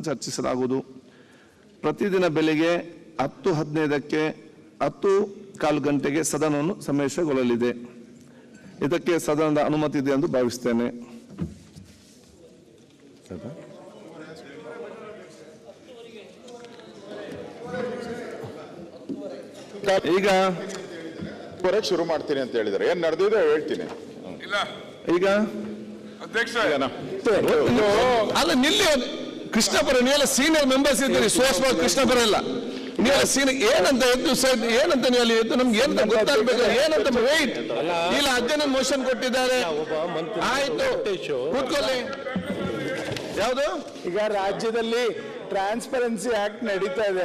ಚರ್ಚಿಸಲಾಗುವುದು. ಪ್ರತಿದಿನ ಬೆಳಿಗ್ಗೆ 10:15ಕ್ಕೆ 10:15 ಸದನವನ್ನು ಸಮಾವೇಶಗೊಳ್ಳಲಿದೆ. ಇದಕ್ಕೆ ಸದನದ ಅನುಮತಿ ಇದೆ ಎಂದು ಭಾವಿಸುತ್ತೇನೆ. ಈಗ ಶುರು ಮಾಡ್ತೀನಿ ಅಂತ ಹೇಳಿದ್ರೆ ಏನ್ ನಡೆದಿದೆ ಹೇಳ್ತೀನಿ. ಈಗ ಅಧ್ಯಕ್ಷ ಅಲ್ಲ ನಿಲ್ಲಿ ಕೃಷ್ಣಪುರ ನೀವೆಲ್ಲ ಸೀನಿಯರ್ ಮೆಂಬರ್ಸ್ ಇದ್ದೀರಿ. ಸೋಸ್ಬಾಲ್ ಕೃಷ್ಣಪುರ ಎಲ್ಲ ನೀವೆಲ್ಲ ಸೀನಿಯರ್ ಏನಂತ ಎದ್ದು ಏನಂತ ನೀವು ಅಲ್ಲಿ ಎದ್ದು ನಮ್ಗೆ ಏನಂತ ಗೊತ್ತಾಗ್ಬೇಕು ಏನಂತ ವೇಟ್ ಇಲ್ಲ. ಅಧ್ಯಯನ ಮೋಷನ್ ಕೊಟ್ಟಿದ್ದಾರೆ. ಆಯ್ತು ಕೂತ್ಕೊಳ್ಳಿ. ಯಾವುದು ಈಗ ರಾಜ್ಯದಲ್ಲಿ ಟ್ರಾನ್ಸ್ಪರೆನ್ಸಿ ಆಕ್ಟ್ ನಡೀತಾ ಇದೆ.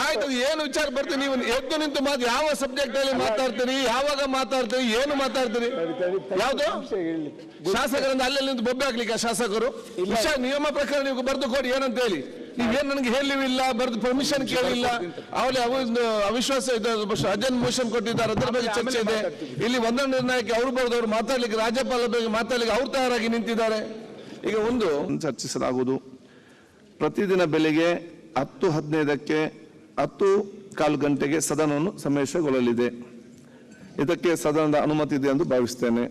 ಆಯ್ತು ಏನು ವಿಚಾರ ಬರ್ತೀರಿ ನೀವು ಎದ್ದು ನಿಂತು ಮಾತು ಯಾವ ಸಬ್ಜೆಕ್ಟ್ ಅಲ್ಲಿ ಮಾತಾಡ್ತೀರಿ, ಯಾವಾಗ ಮಾತಾಡ್ತೀರಿ, ಏನು ಮಾತಾಡ್ತೀರಿ? ಯಾವುದು ಶಾಸಕರಿಂದ ಅಲ್ಲೆಲ್ಲಿ ನಿಂತು ಬೊಬ್ಬೆ ಹಾಕ್ಲಿಕ್ಕೆ ಶಾಸಕರು ನಿಯಮ ಪ್ರಕಾರ ನೀವು ಬರೆದು ಕೊಡಿ ಏನಂತ ಹೇಳಿ. ನೀವೇನು ನನಗೆ ಹೇಳಿಲ್ಲ, ಬರೆದು ಪರ್ಮಿಷನ್ ಕೇಳಿಲ್ಲ. ಅವಳಿ ಅವಿಶ್ವಾಸ ಅಜೆಂಡ್ ಮೋಷನ್ ಕೊಟ್ಟಿದ್ದಾರೆ, ಅದರ ಬಗ್ಗೆ ಚರ್ಚೆ ಇದೆ. ಇಲ್ಲಿ ಒಂದೊಂದು ನಿರ್ಣಯಕ್ಕೆ ಅವರು ಬರೆದವರು ಮಾತಾಡ್ಲಿಕ್ಕೆ ರಾಜ್ಯಪಾಲ ಬಗ್ಗೆ ಮಾತಾಡ್ಲಿಕ್ಕೆ ಅವ್ರು ತಯಾರಾಗಿ ನಿಂತಿದ್ದಾರೆ. ಈಗ ಒಂದು ಚರ್ಚಿಸಲಾಗುವುದು. ಪ್ರತಿದಿನ ಬೆಳಿಗ್ಗೆ 10:15ಕ್ಕೆ 10:15 ಸದನವನ್ನು ಸಮಾವೇಶಗೊಳ್ಳಲಿದೆ. ಇದಕ್ಕೆ ಸದನದ ಅನುಮತಿ ಇದೆ ಎಂದು ಭಾವಿಸುತ್ತೇನೆ.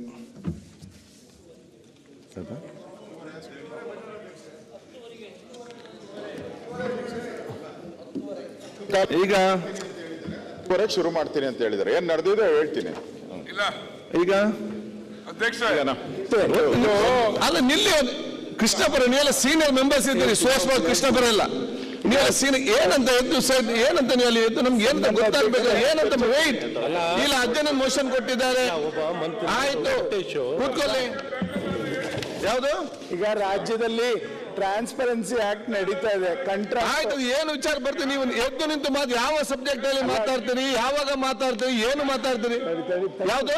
ಈಗ ಶುರು ಮಾಡ್ತೀನಿ ಅಂತ ಹೇಳಿದ್ರೆ ಏನ್ ನಡೆದಿದೆ ಹೇಳ್ತೀನಿ. ಈಗ ಅಧ್ಯಕ್ಷ ಅಲ್ಲ ನಿಲ್ಲಿ ಕೃಷ್ಣಪುರ ನೀವೆಲ್ಲ ಸೀನಿಯರ್ ಮೆಂಬರ್ಸ್ ಇದ್ದೀರಿ. ಸೋಸ್ಬಾಲ್ ಕೃಷ್ಣಪುರ ಎಲ್ಲ ನೀವೆಲ್ಲ ಸೀನಿಯರ್ ಏನಂತ ಎದ್ದು ಏನಂತ ನೀವು ಅಲ್ಲಿ ಎದ್ದು ನಮ್ಗೆ ಏನಂತ ಗೊತ್ತಾಗ್ಬೇಕು ಏನಂತ ವೇಟ್ ಇಲ್ಲ. ಅಧ್ಯಯನ ಮೋಷನ್ ಕೊಟ್ಟಿದ್ದಾರೆ. ಆಯ್ತು ಕೂತ್ಕೊಳ್ಳಿ. ಯಾವುದು ಈಗ ರಾಜ್ಯದಲ್ಲಿ ಟ್ರಾನ್ಸ್ಪರೆನ್ಸಿ ಆಕ್ಟ್ ನಡೀತಾ ಇದೆ. ಆಯ್ತು ಏನು ವಿಚಾರ ಬರ್ತೀರಿ ನೀವು ಎದ್ದು ನಿಂತು ಮಾತು ಯಾವ ಸಬ್ಜೆಕ್ಟ್ ಅಲ್ಲಿ ಮಾತಾಡ್ತೀರಿ, ಯಾವಾಗ ಮಾತಾಡ್ತೀರಿ, ಏನು ಮಾತಾಡ್ತೀರಿ? ಯಾವುದು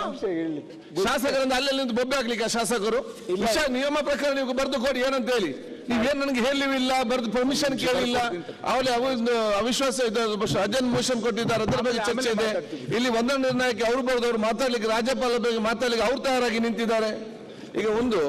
ಶಾಸಕರಿಂದ ಅಲ್ಲೆಲ್ಲಿ ನಿಂತು ಬೊಬ್ಬೆ ಹಾಕ್ಲಿಕ್ಕೆ ಶಾಸಕರು ನಿಯಮ ಪ್ರಕಾರ ನೀವು ಬರೆದು ಕೊಡಿ ಏನಂತ ಹೇಳಿ. ನೀವೇನು ನನಗೆ ಹೇಳಿಲ್ಲ, ಬರೆದು ಪರ್ಮಿಷನ್ ಕೇಳಿಲ್ಲ. ಅವಳಿ ಅವಿಶ್ವಾಸ ಅಜೆಂಡ್ ಮೋಷನ್ ಕೊಟ್ಟಿದ್ದಾರೆ, ಅದರ ಬಗ್ಗೆ ಚರ್ಚೆ ಇದೆ. ಇಲ್ಲಿ ಒಂದೊಂದು ನಿರ್ಣಯಕ್ಕೆ ಅವರು ಬರೆದವರು ಮಾತಾಡ್ಲಿಕ್ಕೆ ರಾಜ್ಯಪಾಲ ಬಗ್ಗೆ ಮಾತಾಡ್ಲಿಕ್ಕೆ ಅವ್ರು ತಯಾರಾಗಿ ನಿಂತಿದ್ದಾರೆ. ಈಗ ಒಂದು